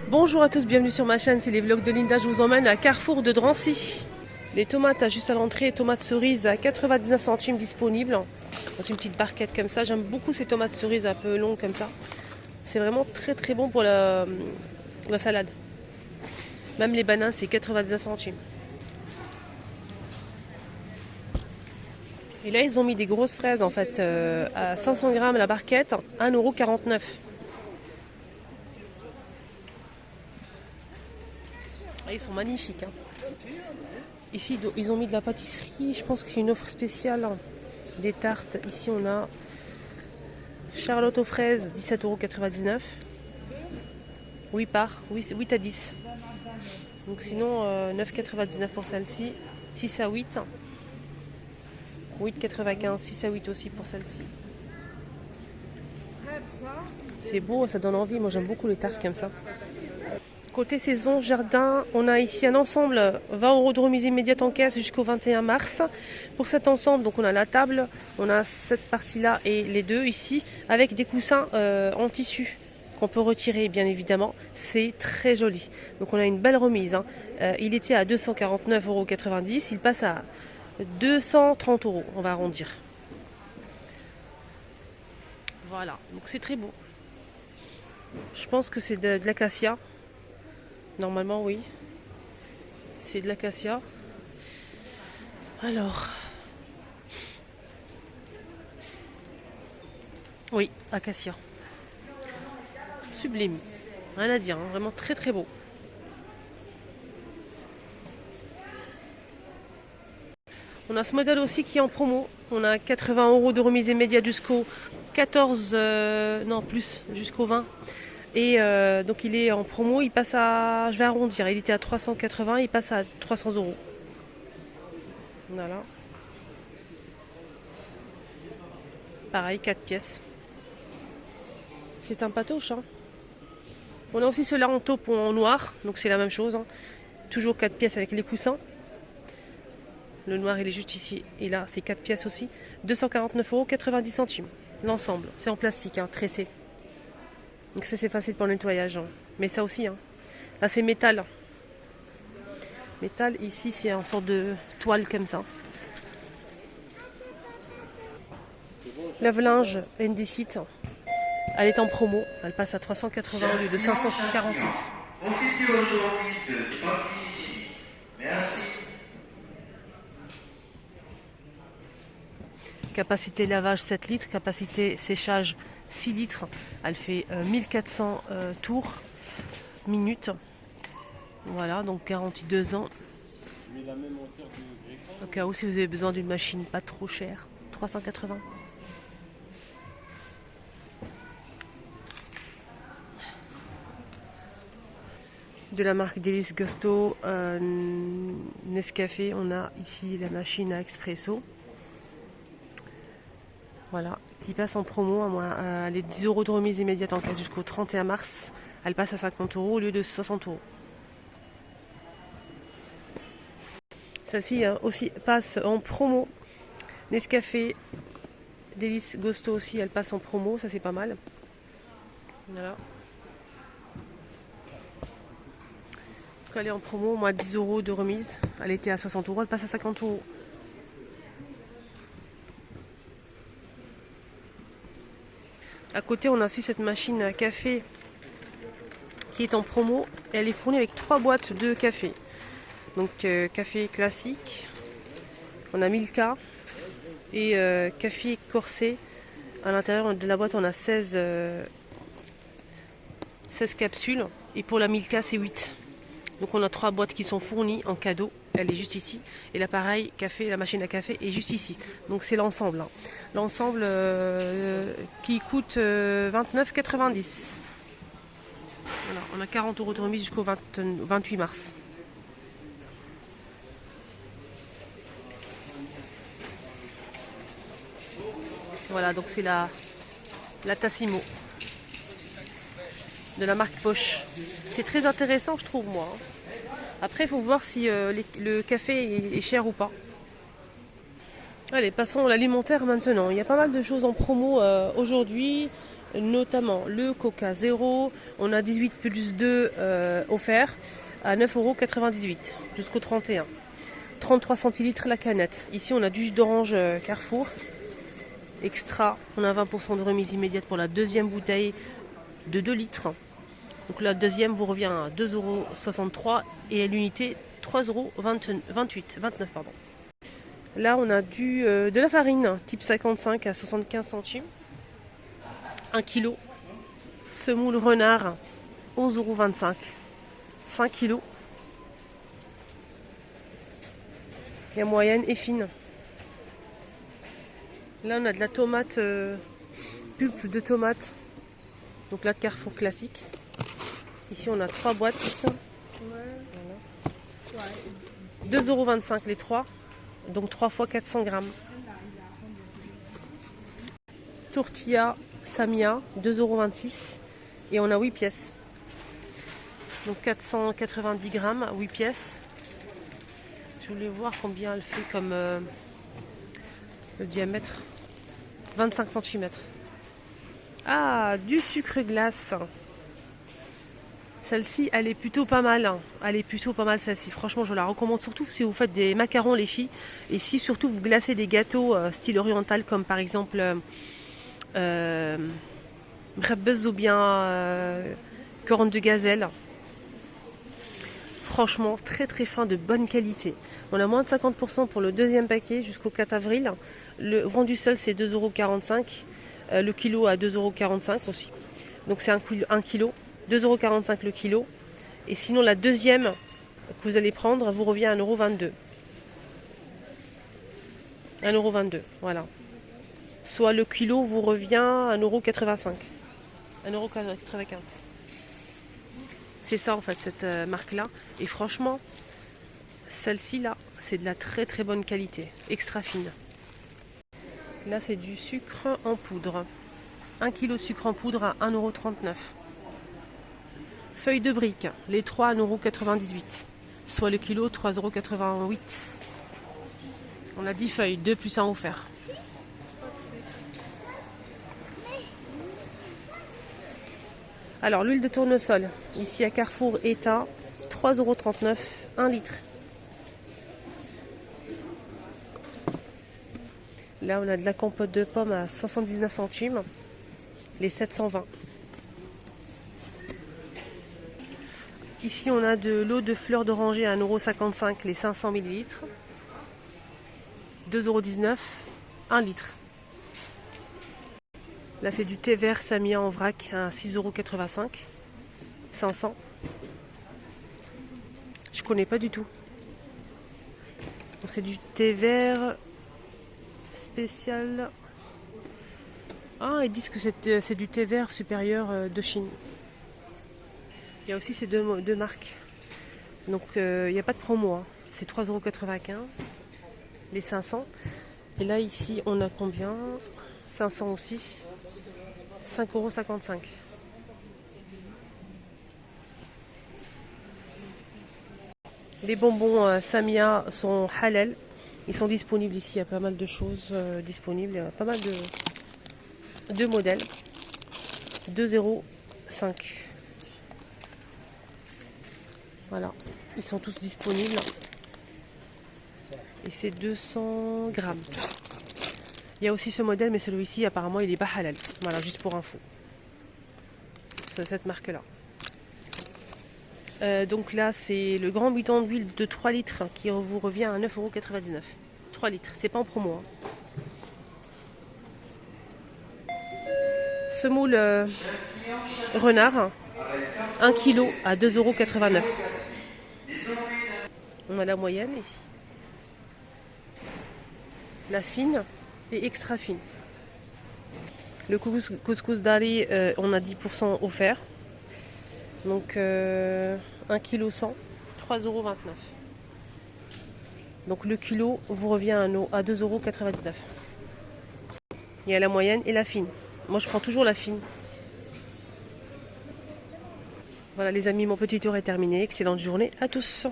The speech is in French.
Bonjour à tous, bienvenue sur ma chaîne, c'est les vlogs de Linda. Je vous emmène à Carrefour de Drancy. Les tomates juste à l'entrée, tomates cerises à 99 centimes disponibles. Dans une petite barquette comme ça. J'aime beaucoup ces tomates cerises un peu longues comme ça. C'est vraiment très bon pour la salade. Même les bananes, c'est 99 centimes. Et là, ils ont mis des grosses fraises en fait à 500 grammes la barquette, 1,49 €. Ah, ils sont magnifiques. Ici, ils ont mis de la pâtisserie. Je pense que c'est une offre spéciale. Des tartes. Ici, on a Charlotte aux fraises, 17,99 €. 8 à 10. Donc sinon, 9,99 € pour celle-ci. 6 à 8. 8,95, 6 à 8 aussi pour celle-ci. C'est beau, ça donne envie. Moi, j'aime beaucoup les tartes comme ça. Côté saison jardin, on a ici un ensemble 20 € de remise immédiate en caisse jusqu'au 21 mars. Pour cet ensemble, donc on a la table, on a cette partie-là et les deux ici, avec des coussins en tissu qu'on peut retirer bien évidemment. C'est très joli. Donc on a une belle remise. Il était à 249,90 €, il passe à 230 €, on va arrondir. Voilà, donc c'est très beau. Je pense que c'est de l'acacia. Normalement, oui. C'est de l'acacia. Alors. Oui, acacia. Sublime. Rien à dire, hein. Vraiment très beau. On a ce modèle aussi qui est en promo. On a 80 € de remise immédiate jusqu'au 14, non plus, jusqu'au 20. Et donc il est en promo, il passe à, je vais arrondir, il était à 380, il passe à 300 €. Voilà. Pareil, 4 pièces. C'est un patoche. Hein. On a aussi ceux-là en taupe ou en noir, donc c'est la même chose. Hein. Toujours 4 pièces avec les coussins. Le noir il est juste ici. Et là c'est 4 pièces aussi. 249,90 €. L'ensemble. C'est en plastique, hein, tressé. Donc ça c'est facile pour le nettoyage. Hein. Mais ça aussi. Hein. Là c'est métal. Métal, ici c'est en sorte de toile comme ça. Lave-linge Indesit, elle est en promo. Elle passe à 380 au lieu de 549. Profitez aujourd'hui de Tranquillity. Merci. Capacité lavage 7 litres, capacité séchage 6 litres. Elle fait 1400 tours minutes. Voilà, donc garantie 2 ans. Au cas où si vous avez besoin d'une machine pas trop chère, 380. De la marque Délice Gusto, Nescafé, on a ici la machine à expresso. Voilà, qui passe en promo, elle est 10 € de remise immédiate en caisse jusqu'au 31 mars. Elle passe à 50 € au lieu de 60 €. Celle-ci aussi passe en promo. Nescafé, Délice Gusto aussi, elle passe en promo, ça c'est pas mal. Voilà. Elle est en promo, moins 10 € de remise. Elle était à 60 €, elle passe à 50 €. À côté, on a aussi cette machine à café qui est en promo. Et elle est fournie avec 3 boîtes de café. Donc café classique, on a Milka et café corsé. À l'intérieur de la boîte, on a 16 capsules. Et pour la Milka, c'est 8. Donc on a 3 boîtes qui sont fournies en cadeau. Elle est juste ici. Et l'appareil café, la machine à café est juste ici. Donc c'est l'ensemble. Hein. L'ensemble qui coûte 29,90 €. Voilà, on a 40 € de remise jusqu'au 28 mars. Voilà, donc c'est la Tassimo de la marque Poche. C'est très intéressant, je trouve, moi. Hein. Après, il faut voir si le café est cher ou pas. Allez, passons à l'alimentaire maintenant. Il y a pas mal de choses en promo aujourd'hui. notamment le Coca 0. On a 18 plus 2 offert à 9,98 € jusqu'au 31. 33 centilitres la canette. Ici, on a du jus d'orange Carrefour extra. On a 20% de remise immédiate pour la deuxième bouteille de 2 litres. Donc la deuxième vous revient à 2,63 € et à l'unité 3,29 €. Là, on a de la farine type 55 à 75 centimes. 1 kg. Semoule renard, 11,25 €. 5 kg. Et moyenne et fine. Là, on a de la tomate, pulpe de tomate. Donc là, Carrefour classique. Ici, on a 3 boîtes. Voilà. 2,25 € les 3. Donc 3 fois 400 grammes. Tortilla Samia, 2,26 € et on a 8 pièces. Donc 490 grammes, 8 pièces. Je voulais voir combien elle fait comme le diamètre. 25 cm. Ah, du sucre glace. Celle-ci, elle est plutôt pas mal. Elle est plutôt pas mal celle-ci. Franchement, je la recommande surtout si vous faites des macarons les filles. Et si surtout vous glacez des gâteaux style oriental comme par exemple mrebbez ou bien corne de gazelle. Franchement, très très fin, de bonne qualité. On a moins de 50% pour le deuxième paquet jusqu'au 4 avril. Le vendu seul, c'est 2,45 €. Le kilo à 2,45 € aussi. Donc c'est 1 kilo. 2,45 € le kilo. Et sinon, la deuxième que vous allez prendre vous revient à 1,22 €. 1,22 €, voilà. Soit le kilo vous revient à 1,85 €. 1,95 €. C'est ça en fait cette marque-là. Et franchement, celle-ci là, c'est de la très très bonne qualité. Extra fine. Là, c'est du sucre en poudre. 1 kg de sucre en poudre à 1,39 €. Feuilles de briques, les 3 à 1,98 €. Soit le kilo 3,88 €. On a 10 feuilles, 2 plus 1 offert. Alors, l'huile de tournesol, ici à Carrefour État, 3,39 €, 1 litre. Là, on a de la compote de pommes à 79 centimes, les 720. Ici, on a de l'eau de fleur d'oranger à 1,55 €, les 500 ml. 2,19 €, 1 litre. Là, c'est du thé vert Samia en vrac à 6,85 €, 500. Je connais pas du tout. C'est du thé vert spécial. Ah, ils disent que c'est du thé vert supérieur de Chine. Il y a aussi ces deux marques. Donc, il n'y a pas de promo. Hein. C'est 3,95 €, les 500. Et là, ici, on a combien? 500 aussi. 5,55 €. Les bonbons Samia sont halal. Ils sont disponibles ici. Il y a pas mal de choses disponibles. Il y a pas mal de modèles. 2,05 €. Voilà. Ils sont tous disponibles. Et c'est 200 grammes. Il y a aussi ce modèle, mais celui-ci, apparemment, il n'est pas halal. Voilà, juste pour info. Cette marque-là. Donc là, c'est le grand bidon d'huile de 3 litres qui vous revient à 9,99 €. 3 litres, c'est pas en promo. Hein. Semoule renard, 1 kg à 2,89 €. On a la moyenne ici. La fine et extra fine. Le couscous d'Ari, on a 10% offert. Donc 1 kg 100, 3,29 €. Donc le kilo vous revient à 2,99 €. Il y a la moyenne et la fine. Moi je prends toujours la fine. Voilà les amis, mon petit tour est terminé. Excellente journée à tous.